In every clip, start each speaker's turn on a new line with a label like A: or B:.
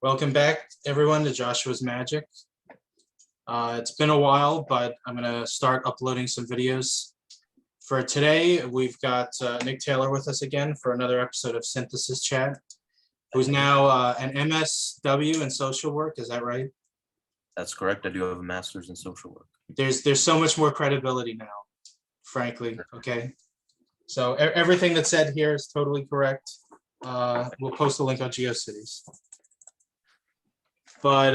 A: Welcome back, everyone, to Joshua's Magic. It's been a while, but I'm going to start uploading some videos. For today, we've got Nick Taylor with us again for another episode of Synthesis Chat, who's now an MSW in social work. Is that right?
B: That's correct. I do have a master's in social work.
A: There's so much more credibility now, frankly. Okay, so everything that's said here is totally correct. We'll post a link on GeoCities. But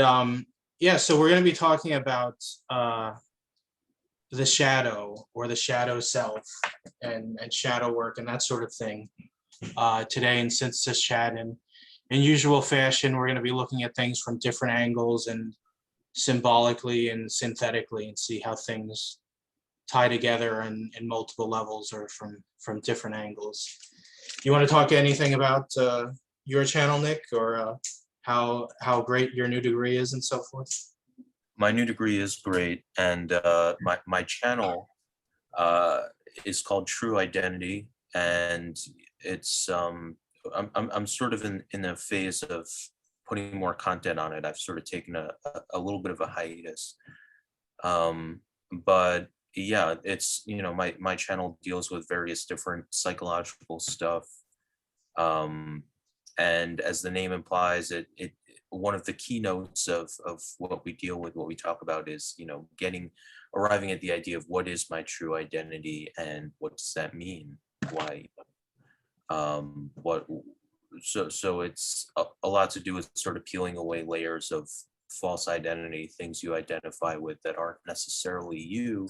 A: yeah, so we're going to be talking about the shadow or the shadow self and shadow work and that sort of thing today in Synthesis Chat. And in usual fashion, we're going to be looking at things from different angles and symbolically and synthetically and see how things tie together in multiple levels or from different angles. You want to talk anything about your channel, Nick, or how great your new degree is and so forth?
B: My new degree is great, and my channel is called True Identity, and it's I'm sort of in a phase of putting more content on it. I've sort of taken a little bit of a hiatus, but yeah, it's my channel deals with various different psychological stuff. And as the name implies, it one of the keynotes of what we deal with, what we talk about is, arriving at the idea of what is my true identity and what does that mean? Why? So it's a lot to do with sort of peeling away layers of false identity, things you identify with that aren't necessarily you,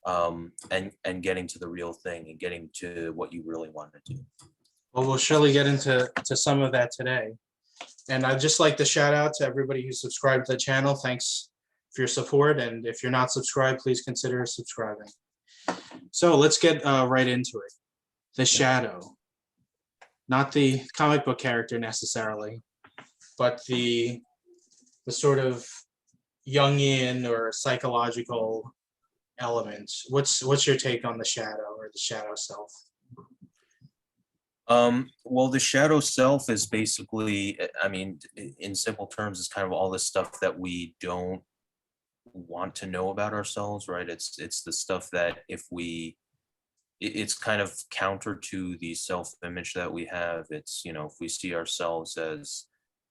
B: and getting to the real thing and getting to what you really want to do.
A: Well, we'll surely get into some of that today. And I'd just like to shout out to everybody who subscribed to the channel. Thanks for your support. And if you're not subscribed, please consider subscribing. So let's get right into it. The shadow, not the comic book character necessarily, but the sort of Jungian or psychological elements. What's your take on the shadow or the shadow self?
B: Well, the shadow self is basically, I mean, in simple terms, it's kind of all the stuff that we don't want to know about ourselves, right? It's the stuff that it's kind of counter to the self-image that we have. It's, if we see ourselves as,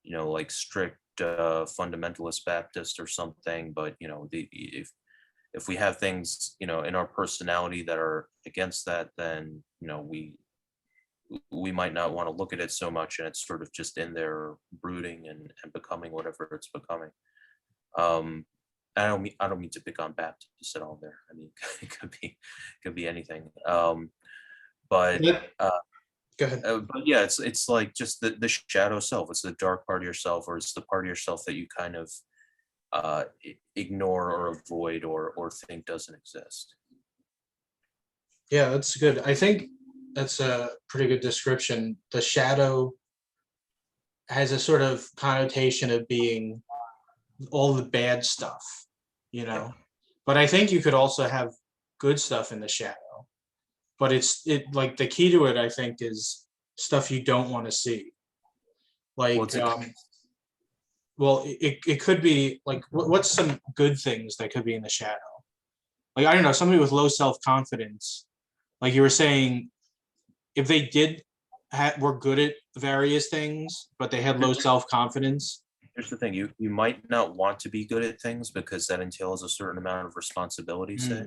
B: like strict fundamentalist Baptist or something, but, if we have things, in our personality that are against that, then, we might not want to look at it so much, and it's sort of just in there brooding and becoming whatever it's becoming. I don't mean to pick on Baptists at all there. I mean, it could be anything. But
A: Go ahead.
B: but yeah, it's like just the shadow self. It's the dark part of yourself, or it's the part of yourself that you kind of ignore or avoid or think doesn't exist.
A: Yeah, that's good. I think that's a pretty good description. The shadow has a sort of connotation of being all the bad stuff, but I think you could also have good stuff in the shadow, but it like the key to it, I think, is stuff you don't want to see. Like, well, it could be like, what's some good things that could be in the shadow? Like, I don't know, somebody with low self-confidence, like you were saying, if they were good at various things, but they had low self-confidence.
B: Here's the thing: you might not want to be good at things because that entails a certain amount of responsibility, say.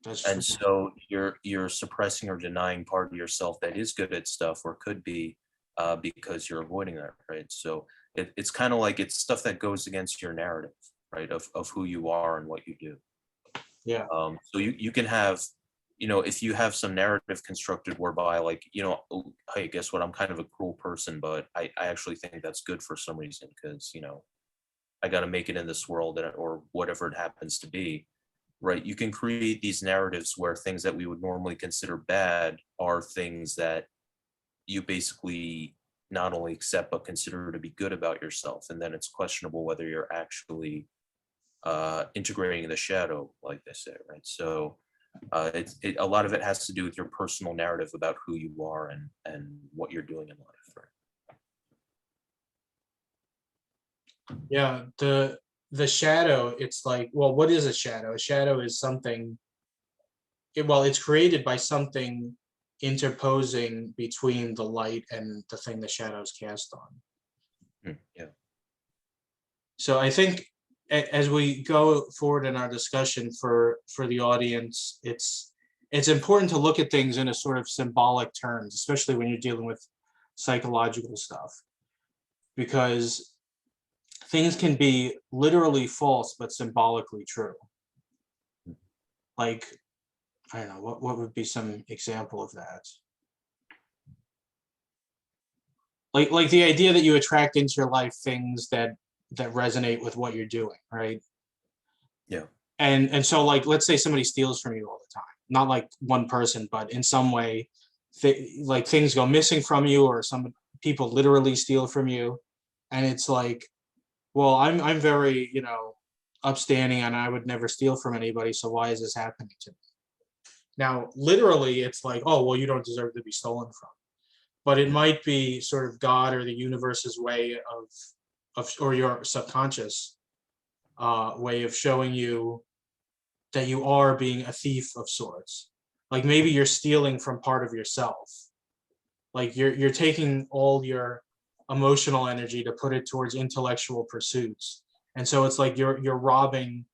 A: That's true.
B: And so you're suppressing or denying part of yourself that is good at stuff, or could be, because you're avoiding that, right? So it's kind of like it's stuff that goes against your narrative, right, of who you are and what you do.
A: Yeah.
B: So you can have, if you have some narrative constructed whereby, like, hey, guess what? I'm kind of a cruel person, but I actually think that's good for some reason because, I got to make it in this world or whatever it happens to be, right? You can create these narratives where things that we would normally consider bad are things that you basically not only accept but consider to be good about yourself. And then it's questionable whether you're actually integrating the shadow, like they say, right? So a lot of it has to do with your personal narrative about who you are and what you're doing in life, right?
A: Yeah, the shadow, it's like, well, what is a shadow? A shadow is something, well, it's created by something interposing between the light and the thing the shadow is cast on.
B: Yeah.
A: So I think as we go forward in our discussion for the audience, it's important to look at things in a sort of symbolic terms, especially when you're dealing with psychological stuff, because things can be literally false but symbolically true. Like, I don't know, what would be some example of that? Like the idea that you attract into your life things that resonate with what you're doing, right?
B: Yeah.
A: And so, like, let's say somebody steals from you all the time, not like one person, but in some way, like things go missing from you, or some people literally steal from you, and it's like, well, I'm very, upstanding, and I would never steal from anybody, so why is this happening to me? Now, literally, it's like, oh, well, you don't deserve to be stolen from. But it might be sort of God or the universe's way of or your subconscious way of showing you that you are being a thief of sorts. Like maybe you're stealing from part of yourself. Like you're taking all your emotional energy to put it towards intellectual pursuits. And so it's like you're robbing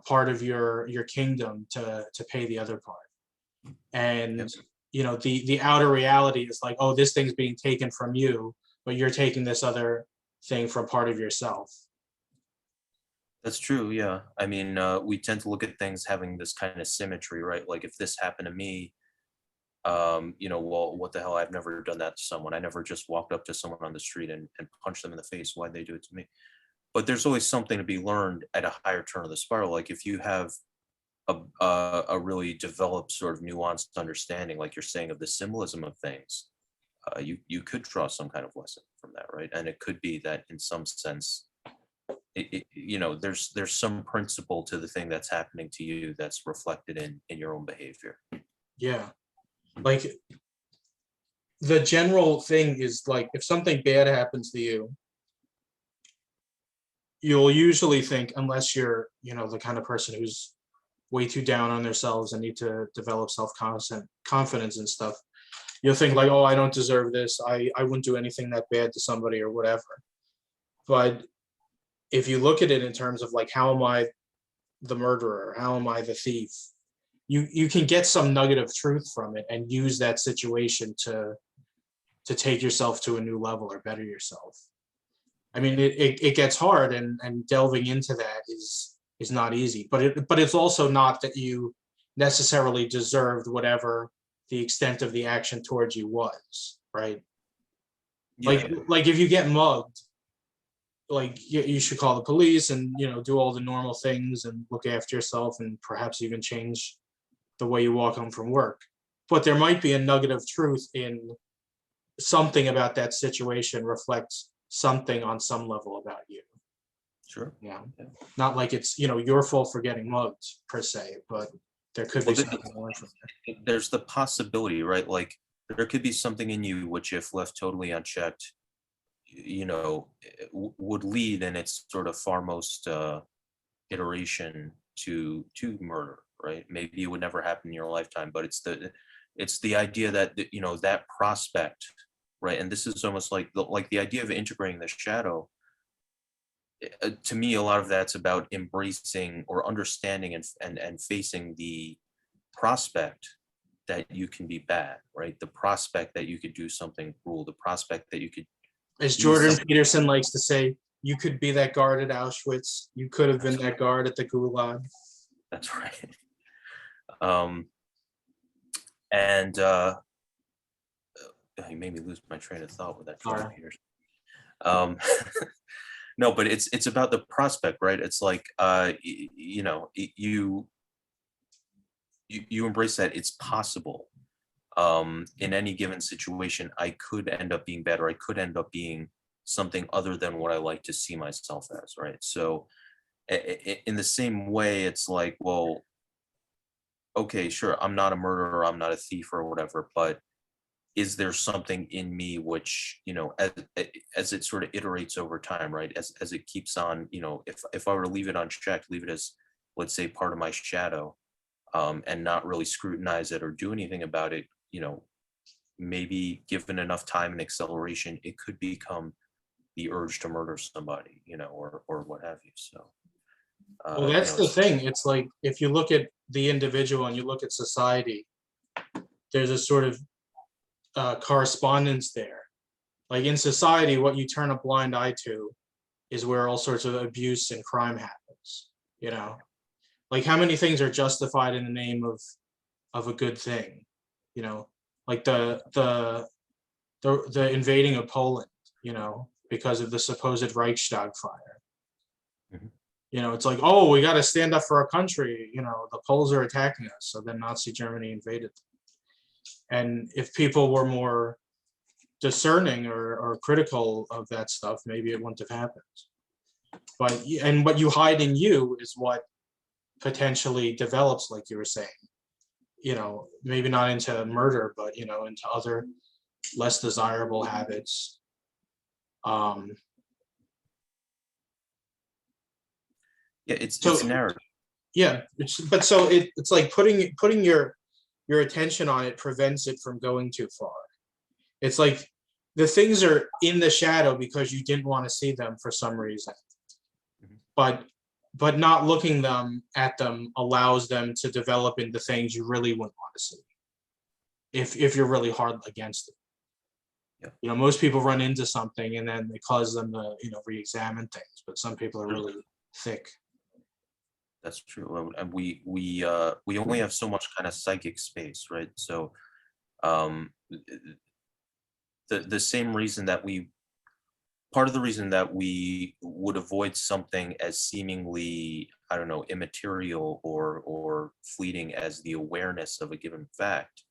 A: part of your kingdom to pay the other part. And
B: Yep.
A: the outer reality is like, oh, this thing's being taken from you, but you're taking this other thing from part of yourself.
B: That's true. Yeah. I mean, we tend to look at things having this kind of symmetry, right? Like if this happened to me, well, what the hell? I've never done that to someone. I never just walked up to someone on the street and punched them in the face. Why'd they do it to me? But there's always something to be learned at a higher turn of the spiral. Like if you have a really developed sort of nuanced understanding, like you're saying, of the symbolism of things, you could draw some kind of lesson from that, right? And it could be that in some sense, there's some principle to the thing that's happening to you that's reflected in your own behavior.
A: Yeah. Like the general thing is like if something bad happens to you, you'll usually think, unless you're, the kind of person who's way too down on themselves and need to develop confidence and stuff, you'll think like, oh, I don't deserve this. I wouldn't do anything that bad to somebody or whatever. But if you look at it in terms of like, how am I the murderer? How am I the thief? You can get some nugget of truth from it and use that situation to take yourself to a new level or better yourself. I mean, it gets hard, and delving into that is not easy. But it's also not that you necessarily deserved whatever the extent of the action towards you was, right?
B: Yeah.
A: Like if you get mugged, like you should call the police and do all the normal things and look after yourself and perhaps even change the way you walk home from work. But there might be a nugget of truth in something about that situation reflects something on some level about you.
B: Sure.
A: Yeah.
B: Yeah.
A: Not like it's, your fault for getting mugged per se, but there could be
B: Well,
A: something more from there.
B: there's the possibility, right? Like there could be something in you which, if left totally unchecked, would lead in its sort of far most iteration to murder, right? Maybe it would never happen in your lifetime, but it's the idea that that prospect, right? And this is almost like the idea of integrating the shadow. To me, a lot of that's about embracing or understanding and facing the prospect that you can be bad, right? The prospect that you could do something cruel, the prospect that you could
A: As
B: use
A: Jordan
B: some.
A: Peterson likes to say, you could be that guard at Auschwitz. You could have been
B: That's,
A: that guard at the Gulag.
B: that's right. Um, and you made me lose my train of thought with that Jordan
A: Sorry.
B: Peterson. Um, no, but it's about the prospect, right? It's like you embrace that it's possible. In any given situation, I could end up being better. I could end up being something other than what I like to see myself as, right? So, in the same way, it's like, well, okay, sure, I'm not a murderer, I'm not a thief or whatever, but is there something in me which, as it sort of iterates over time, right? As it keeps on, if I were to leave it unchecked, leave it as, let's say, part of my shadow, and not really scrutinize it or do anything about it, maybe given enough time and acceleration, it could become the urge to murder somebody, or what have you. So,
A: Well, that's the
B: it's
A: thing. It's like if you look at the individual and you look at society, there's a sort of correspondence there. Like in society, what you turn a blind eye to is where all sorts of abuse and crime happens. You know, like how many things are justified in the name of a good thing? You know, like the invading of Poland. Because of the supposed Reichstag fire.
B: Mhm.
A: It's like, oh, we got to stand up for our country. The Poles are attacking us, so then Nazi Germany invaded them. And if people were more discerning or critical of that stuff, maybe it wouldn't have happened. And what you hide in you is what potentially develops, like you were saying. Maybe not into murder, but into other less desirable habits. Um,
B: Yeah, it's
A: so
B: narrative.
A: yeah, but so it's like putting your attention on it prevents it from going too far. It's like the things are in the shadow because you didn't want to see them for some reason,
B: Mhm.
A: but not looking at them allows them to develop into things you really wouldn't want to see if you're really hard against it.
B: Yeah.
A: Most people run into something and then it causes them to re-examine things, but some people are really thick.
B: That's true. And we only have so much kind of psychic space, right? So, um, the same reason that part of the reason that we would avoid something as seemingly, I don't know, immaterial or fleeting as the awareness of a given fact,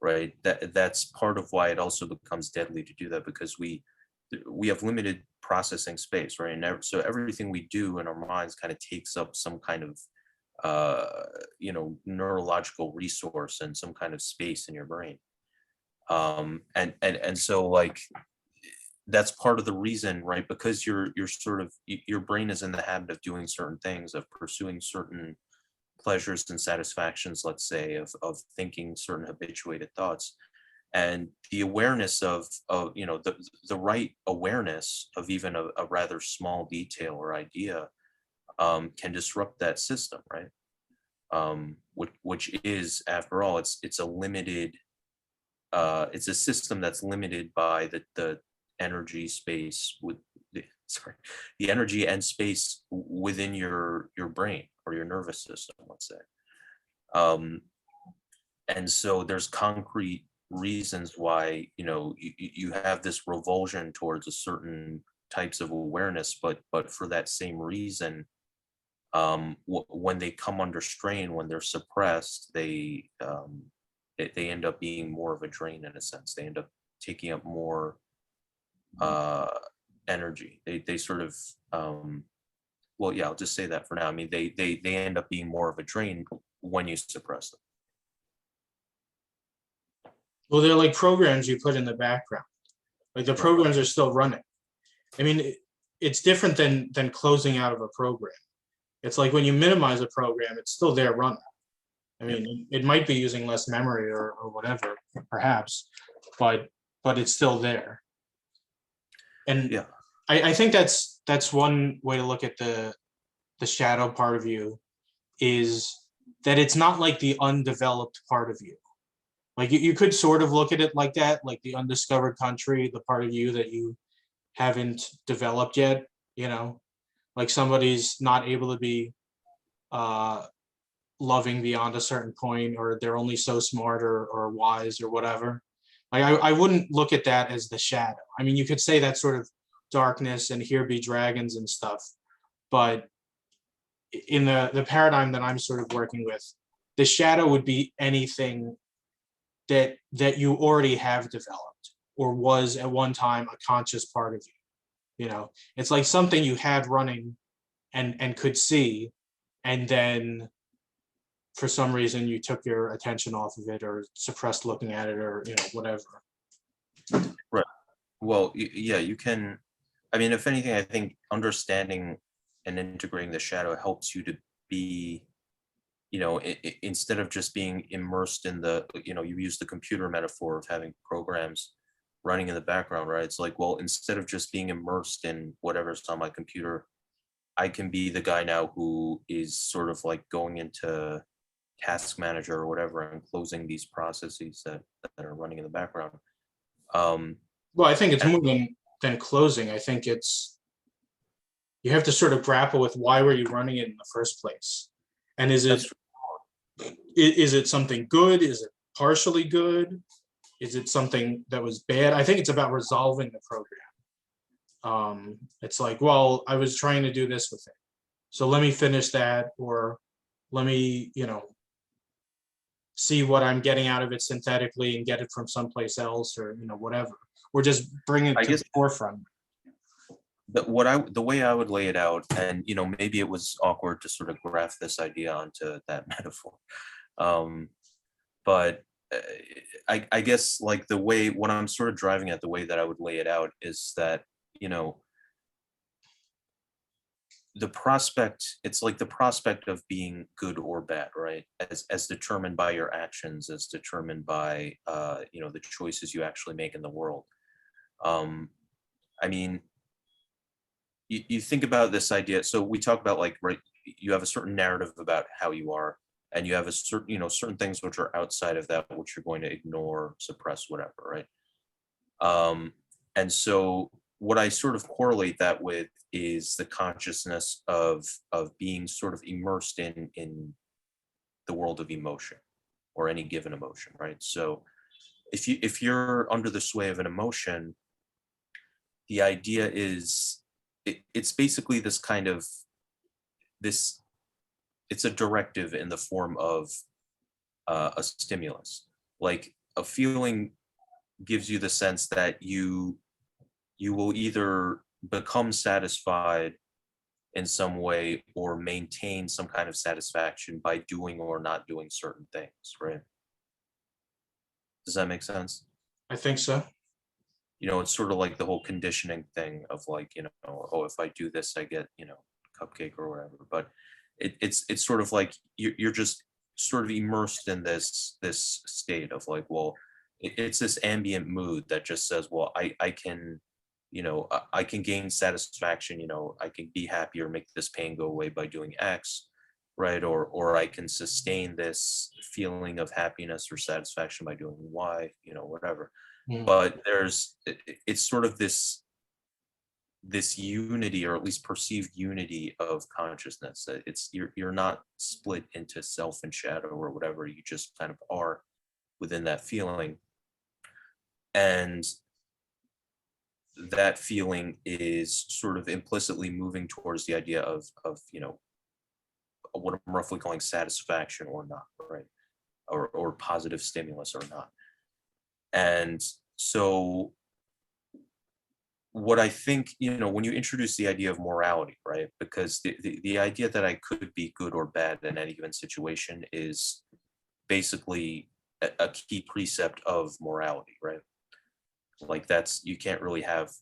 B: right? That's part of why it also becomes deadly to do that, because we have limited processing space, right? And so everything we do in our minds kind of takes up some kind of neurological resource and some kind of space in your brain. And so, like, that's part of the reason, right? Because you're sort of your brain is in the habit of doing certain things, of pursuing certain pleasures and satisfactions, let's say, of thinking certain habituated thoughts. And the awareness of the right awareness of even a rather small detail or idea, can disrupt that system, right? Which is, after all, it's a limited, it's a system that's limited by the energy space with sorry, the energy and space within your brain or your nervous system, let's say. um and so there's concrete reasons why you have this revulsion towards a certain types of awareness, but for that same reason, when they come under strain, when they're suppressed, they end up being more of a drain. In a sense, they end up taking up more uh energy. They sort of, well, yeah, I'll just say that for now. I mean, they end up being more of a drain when you suppress them.
A: Well, they're like programs you put in the background. Like the
B: Right.
A: programs are still running. I mean, it's different than closing out of a program. It's like when you minimize a program, it's still there running. I
B: Yeah.
A: mean, it might be using less memory or whatever, perhaps, but it's still there. And
B: Yeah.
A: I think that's one way to look at the shadow part of you, is that it's not like the undeveloped part of you. Like you could sort of look at it like that, like the undiscovered country, the part of you that you haven't developed yet, like somebody's not able to be uh, loving beyond a certain point, or they're only so smart or wise or whatever. Like I wouldn't look at that as the shadow. I mean, you could say that sort of darkness and here be dragons and stuff, but in the paradigm that I'm sort of working with, the shadow would be anything that you already have developed or was at one time a conscious part of you. It's like something you had running and could see, and then for some reason you took your attention off of it or suppressed looking at it or whatever.
B: Right. Well, yeah, you can. I mean, if anything, I think understanding and integrating the shadow helps you to be, instead of just being immersed in you use the computer metaphor of having programs running in the background, right? It's like, well, instead of just being immersed in whatever's on my computer, I can be the guy now who is sort of like going into task manager or whatever and closing these processes that are running in the background. Um,
A: Well, I think it's more than closing. I think it's you have to sort of grapple with why were you running it in the first place, and is it something good? Is it partially good? Is it something that was bad? I think it's about resolving the program. It's like, well, I was trying to do this with it, so let me finish that, or let me, see what I'm getting out of it synthetically and get it from someplace else, or whatever. Or just bring it
B: I
A: to the
B: guess
A: forefront.
B: the way I would lay it out, and maybe it was awkward to sort of graph this idea onto that metaphor, but I guess like what I'm sort of driving at, the way that I would lay it out is that the prospect, it's like the prospect of being good or bad, right? As determined by your actions, as determined by the choices you actually make in the world. I mean, you think about this idea. So we talk about, like, right, you have a certain narrative about how you are, and you have a certain, certain things which are outside of that, which you're going to ignore, suppress, whatever, right? And so what I sort of correlate that with is the consciousness of being sort of immersed in the world of emotion, or any given emotion, right? So if you're under the sway of an emotion, the idea is it's basically this kind of this it's a directive in the form of a stimulus. Like, a feeling gives you the sense that you will either become satisfied in some way or maintain some kind of satisfaction by doing or not doing certain things, right? Does that make sense?
A: I think so.
B: It's sort of like the whole conditioning thing of, like, oh, if I do this, I get, cupcake or whatever. But it's sort of like you're just sort of immersed in this state of, like, well, it's this ambient mood that just says, well, I can, I can gain satisfaction, I can be happy or make this pain go away by doing X, right? Or I can sustain this feeling of happiness or satisfaction by doing Y, whatever.
A: Mm.
B: But it's sort of this unity, or at least perceived unity, of consciousness. It's you're not split into self and shadow or whatever. You just kind of are within that feeling, and that feeling is sort of implicitly moving towards the idea of what I'm roughly calling satisfaction or not, right? Or positive stimulus or not. And so what I think, when you introduce the idea of morality, right? Because the idea that I could be good or bad in any given situation is basically a key precept of morality, right? Like, you can't really have,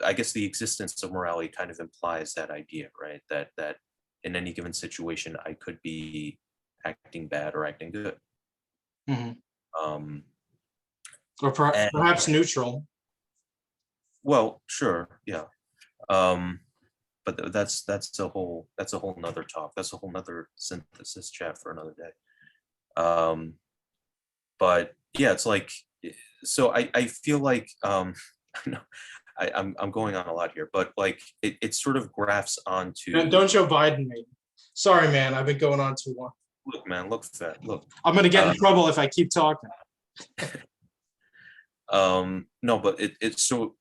B: I guess the existence of morality kind of implies that idea, right? That in any given situation, I could be acting bad or acting good.
A: Mhm.
B: Um,
A: Or
B: and
A: perhaps neutral.
B: well, sure, yeah. Um, but that's a whole nother talk. That's a whole nother synthesis chat for another day. But yeah, it's like, so I feel like, no, I'm going on a lot here, but like it sort of graphs onto,
A: Don't Joe Biden me. Sorry, man. I've been going on too long.
B: look, man, look fat, look.
A: I'm gonna get in
B: Uh,
A: trouble if I keep talking.
B: no, but it's so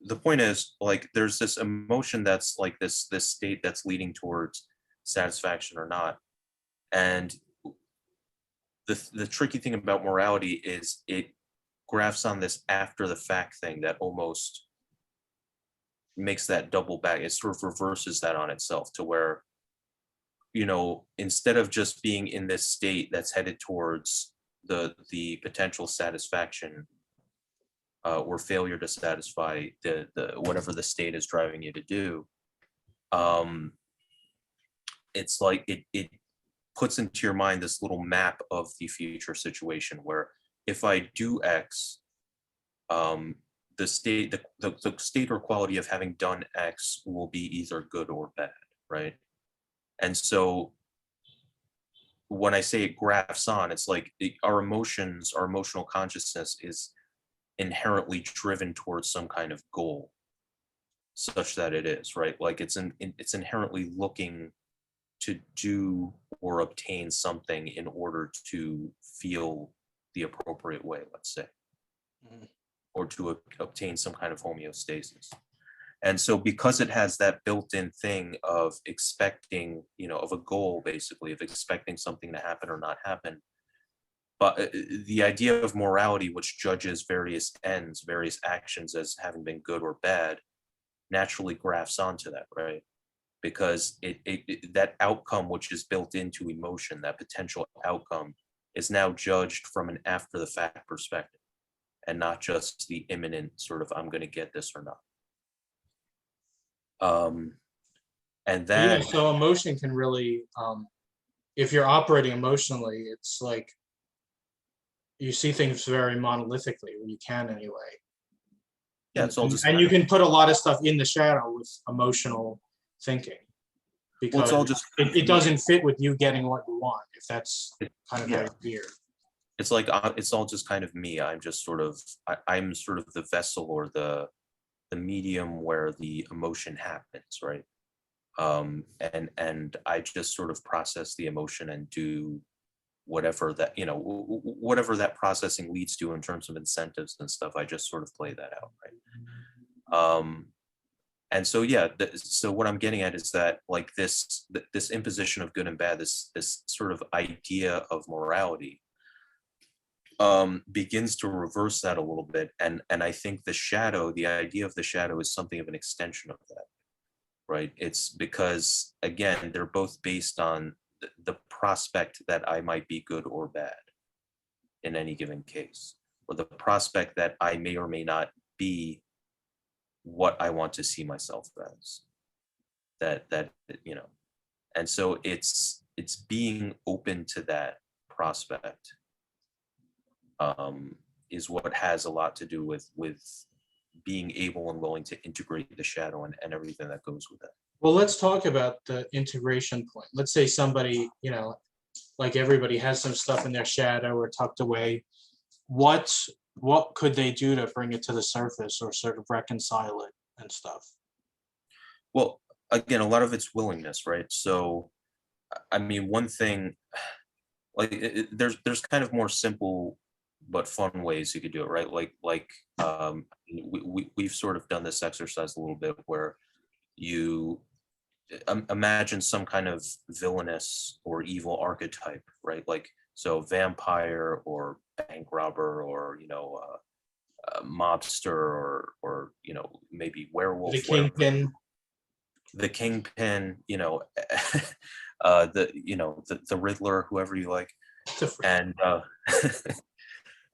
B: the point is, like, there's this emotion that's like this state that's leading towards satisfaction or not. And the tricky thing about morality is it graphs on this after the fact thing that almost makes that double back. It sort of reverses that on itself, to where instead of just being in this state that's headed towards the potential satisfaction or failure to satisfy the whatever the state is driving you to do, um, it's like it puts into your mind this little map of the future situation where if I do X, the state or quality of having done X will be either good or bad, right? And so when I say it graphs on, it's like our emotions, our emotional consciousness is inherently driven towards some kind of goal, such that it is, right? Like it's inherently looking to do or obtain something in order to feel the appropriate way, let's say,
A: Mhm.
B: or to obtain some kind of homeostasis. And so because it has that built-in thing of expecting, of a goal, basically, of expecting something to happen or not happen, but the idea of morality, which judges various ends, various actions as having been good or bad, naturally graphs onto that, right? Because that outcome, which is built into emotion, that potential outcome, is now judged from an after the fact perspective and not just the imminent sort of I'm going to get this or not. And
A: Yeah,
B: that,
A: so emotion can really, if you're operating emotionally, it's like you see things very monolithically, or you can anyway.
B: yeah, it's all just
A: And
B: kind
A: you
B: of,
A: can put a lot of stuff in the shadow with emotional thinking
B: well, it's
A: because
B: all just kind of
A: it doesn't fit with you getting what you want, if that's kind of how
B: yeah.
A: you fear.
B: It's like it's all just kind of me. I'm just sort of I'm sort of the vessel or the medium where the emotion happens, right? And I just sort of process the emotion and do whatever that whatever that processing leads to in terms of incentives and stuff. I just sort of play that out, right? And so yeah, so what I'm getting at is that like this imposition of good and bad, this sort of idea of morality begins to reverse that a little bit, and I think the idea of the shadow is something of an extension of that, right? It's because again they're both based on the prospect that I might be good or bad in any given case, or the prospect that I may or may not be what I want to see myself as, that and so it's being open to that prospect is what has a lot to do with being able and willing to integrate the shadow and everything that goes with it.
A: Well, let's talk about the integration point. Let's say somebody, like everybody has some stuff in their shadow or tucked away. What what could they do to bring it to the surface or sort of reconcile it and stuff?
B: Well, again, a lot of it's willingness, right? So, I mean, one thing, like, there's kind of more simple but fun ways you could do it, right? We've sort of done this exercise a little bit where you imagine some kind of villainous or evil archetype, right? Like, so vampire or bank robber or mobster or maybe
A: The
B: werewolf, whatever,
A: kingpin.
B: the kingpin, the Riddler, whoever you like, and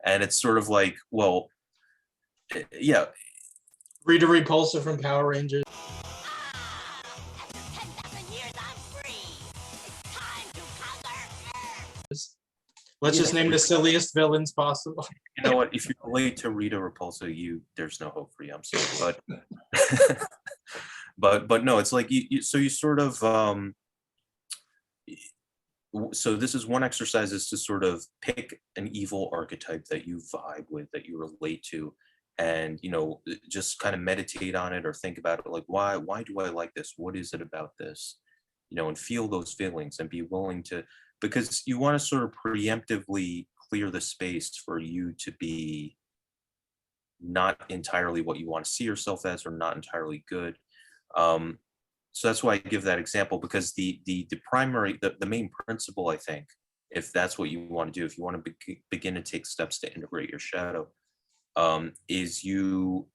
B: and it's sort of like, well, yeah,
A: Rita Repulsa from Power Rangers. Let's just name the silliest villains possible.
B: you know what? If you relate to Rita Repulsa, there's no hope for you. I'm sorry, but but no, it's like so you sort of so this is one exercise, is to sort of pick an evil archetype that you vibe with, that you relate to, and just kind of meditate on it or think about it, like why do I like this? What is it about this? And feel those feelings and be willing to, because you want to sort of preemptively clear the space for you to be not entirely what you want to see yourself as, or not entirely good. So that's why I give that example, because the primary, the main principle, I think, if that's what you want to do, if you want to begin to take steps to integrate your shadow, is you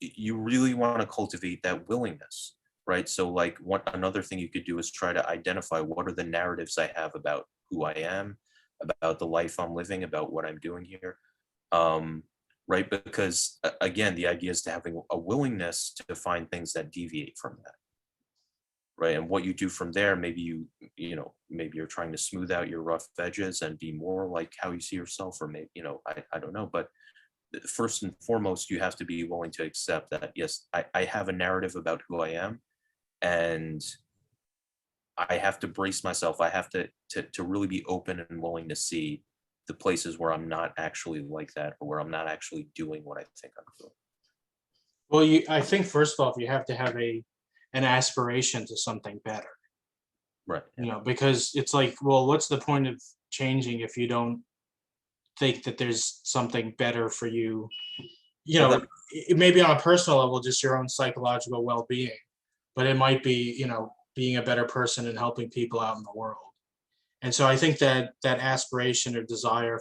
B: really want to cultivate that willingness, right? So like another thing you could do is try to identify what are the narratives I have about who I am, about the life I'm living, about what I'm doing here. Um, right? Because again, the idea is to having a willingness to find things that deviate from that, right? And what you do from there, maybe maybe you're trying to smooth out your rough edges and be more like how you see yourself, or maybe, I don't know, but first and foremost, you have to be willing to accept that, yes, I have a narrative about who I am, and I have to brace myself. I have to really be open and willing to see the places where I'm not actually like that, or where I'm not actually doing what I think I'm doing.
A: Well, I think first off, you have to have an aspiration to something better,
B: Right. Yeah.
A: because it's like, well, what's the point of changing if you don't think that there's something better for you?
B: Well, that
A: It may be on a personal level, just your own psychological well-being, but it might be, being a better person and helping people out in the world. And so I think that that aspiration or desire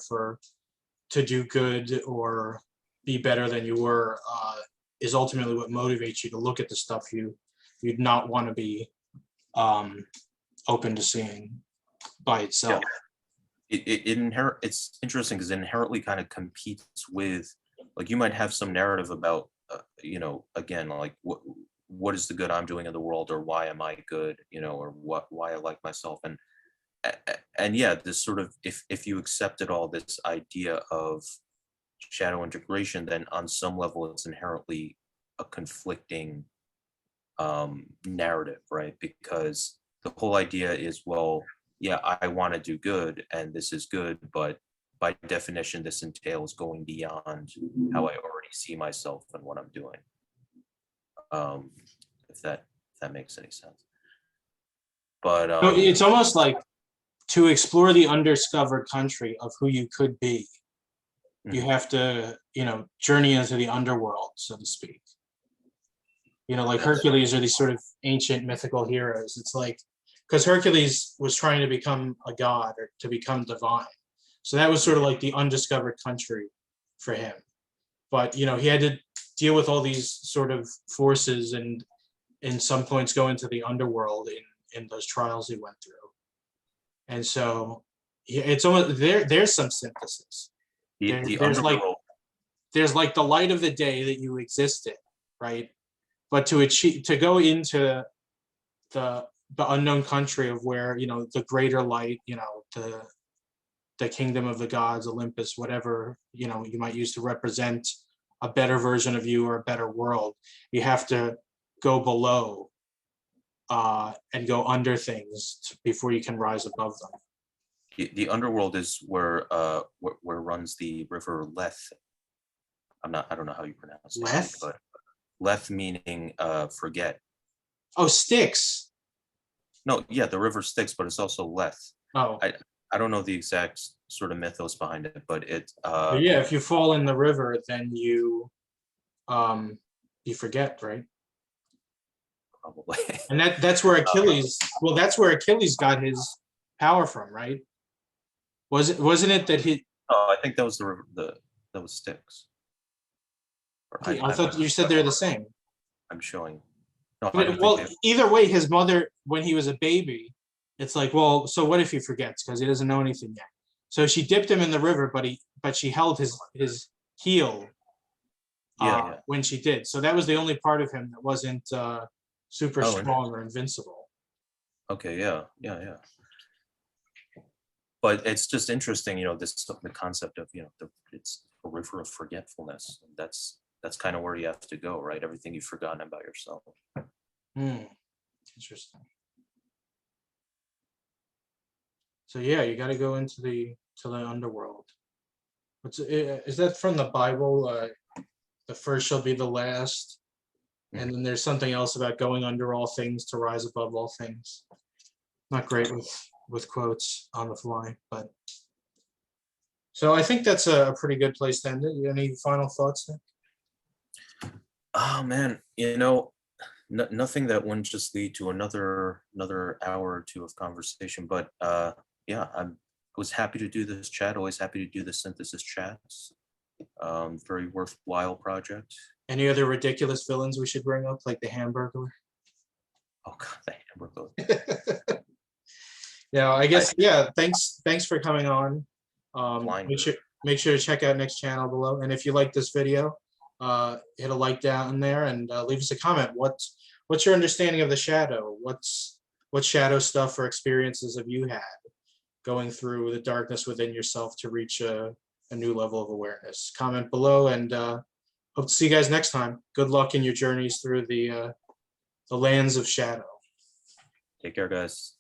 A: to do good or be better than you were, is ultimately what motivates you to look at the stuff you'd not want to be, um, open to seeing by
B: yeah.
A: itself.
B: It's interesting because it inherently kind of competes with, like, you might have some narrative about, again, like what is the good I'm doing in the world, or why am I good, or why I like myself, and yeah, this sort of, if you accepted all this idea of shadow integration, then on some level it's inherently a conflicting narrative, right? Because the whole idea is, well, yeah, I want to do good and this is good, but by definition, this entails going beyond how I already see myself and what I'm doing. Um, if that makes any sense. But
A: So it's almost like to explore the undiscovered country of who you could be, you
B: mhm,
A: have to, journey into the underworld, so to speak. Like
B: that's
A: Hercules or these sort of ancient mythical heroes. It's like, because Hercules was trying to become a god or to become divine. So that was sort of like the undiscovered country for him. But, he had to deal with all these sort of forces and in some points go into the underworld in those trials he went through. And so it's almost there's some synthesis.
B: the
A: There's like
B: underworld.
A: the light of the day that you exist in, right? But to go into the unknown country of where, the greater light, the kingdom of the gods, Olympus, whatever, you might use to represent a better version of you or a better world, you have to go below, and go under things before you can rise above them.
B: The underworld is where runs the river Leth. I don't know how you pronounce it,
A: Leth?
B: but Leth meaning forget.
A: Oh, Styx.
B: No, yeah, the river Styx, but it's also Leth.
A: Oh,
B: I don't know the exact sort of mythos behind it, but
A: but yeah, if you fall in the river, then um you forget, right?
B: probably.
A: And that's where Achilles, well, that's where Achilles got his power from, right? Wasn't it that
B: Oh, I think that was the river. That was Styx. Or
A: I thought you said they're the same.
B: I'm showing. No, I
A: But,
B: don't think
A: well,
B: they.
A: either way, his mother, when he was a baby, it's like, well, so what if he forgets because he doesn't know anything yet? So she dipped him in the river, but she held his heel,
B: Yeah, yeah.
A: when she did. So that was the only part of him that wasn't, super
B: Oh,
A: strong or invincible.
B: okay, yeah, yeah, yeah. But it's just interesting, the concept of, it's a river of forgetfulness. That's kind of where you have to go, right? Everything you've forgotten about yourself.
A: Hmm, interesting. So yeah, you got to go into the underworld. Is that from the Bible? The first shall be the last, and then there's something else about going under all things to rise above all things. Not great with quotes on the fly, but so I think that's a pretty good place to end it. You any final thoughts, Nick?
B: Oh man, nothing that wouldn't just lead to another hour or two of conversation. But yeah, I was happy to do this chat. Always happy to do the synthesis chats. Very worthwhile project.
A: Any other ridiculous villains we should bring up, like the Hamburglar?
B: Oh God, the Hamburg look.
A: Yeah, I guess, yeah, thanks for coming on. Make
B: Blinder.
A: sure to check out Nick's channel below. And if you like this video, hit a like down there and leave us a comment. What's your understanding of the shadow? What shadow stuff or experiences have you had going through the darkness within yourself to reach a new level of awareness? Comment below, and hope to see you guys next time. Good luck in your journeys through the lands of shadow.
B: Take care, guys.